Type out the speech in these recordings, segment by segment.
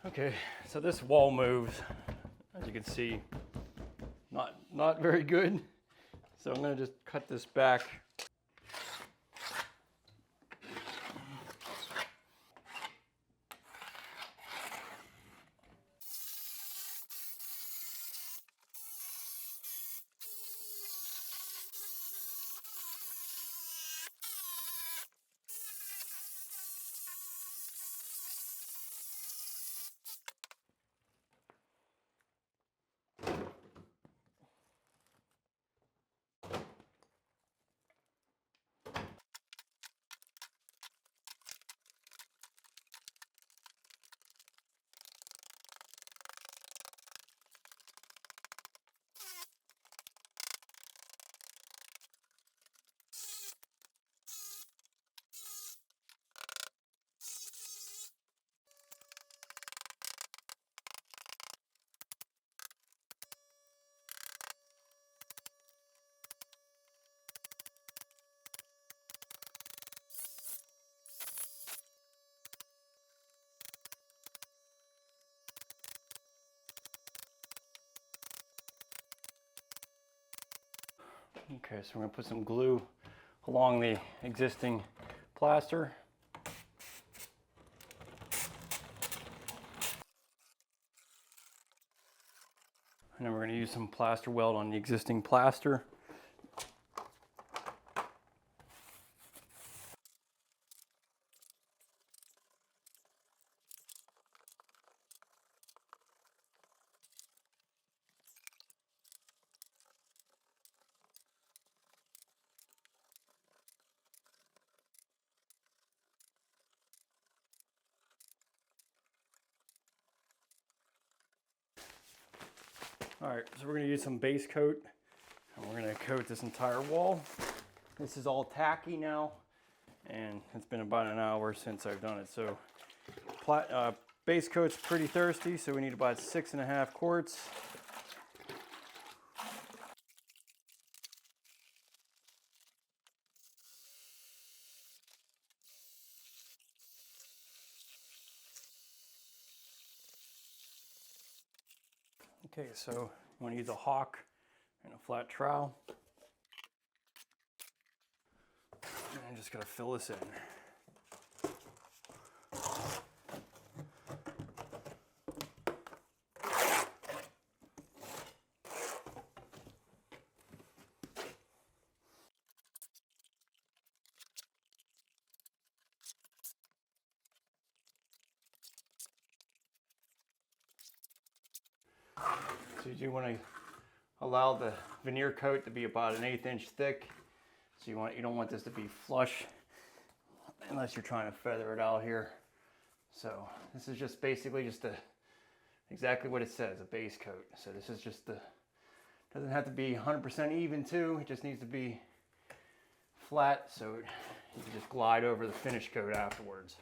Okay, so this wall moves, as you can see, not very good. So I'm gonna just cut this back. Okay, so we're gonna put some glue along the existing plaster. And then we're gonna use some plaster weld on the existing plaster. All right, so we're gonna use some base coat and we're gonna coat this entire wall. This is all tacky now, and it's been about an hour since I've done it. So base coat's pretty thirsty, so we need about 6.5 quarts. Okay, so you want to use a hawk and a flat trowel. And I'm just going to fill this in. So you do want to allow the veneer coat to be about an 1/8 inch thick. So you don't want this to be flush unless you're trying to feather it out here. So this is just basically just exactly what it says, a base coat. So this is just doesn't have to be 100% even too. It just needs to be flat so you can just glide over the finish coat afterwards.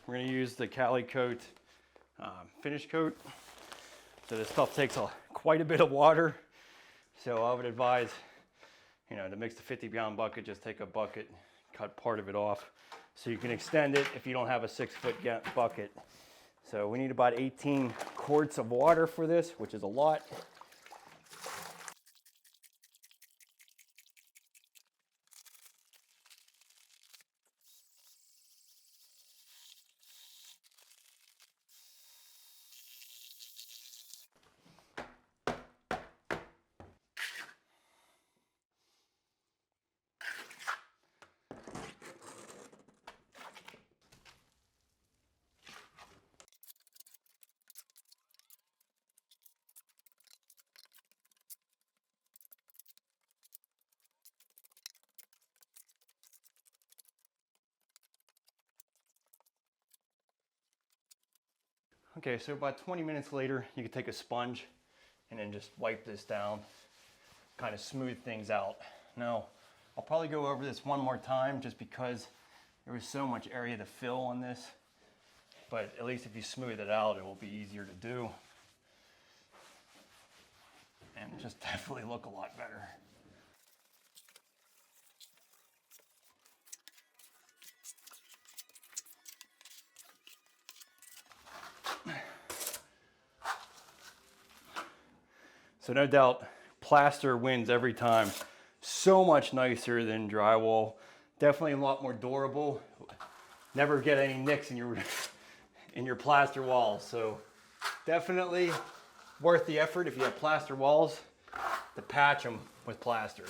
We're going to use the Cali Coat finish coat. So this stuff takes quite a bit of water. So I would advise, to mix the 50-gallon bucket, just take a bucket, cut part of it off. So you can extend it if you don't have a 6-foot bucket. So we need about 18 quarts of water for this, which is a lot. Okay, so about 20 minutes later, you can take a sponge and then just wipe this down, kind of smooth things out. Now, I'll probably go over this one more time just because there was so much area to fill on this, but at least if you smooth it out, it will be easier to do and just definitely look a lot better. So no doubt, plaster wins every time. So much nicer than drywall. Definitely a lot more durable. Never get any nicks in your plaster walls. So definitely worth the effort if you have plaster walls to patch them with plaster.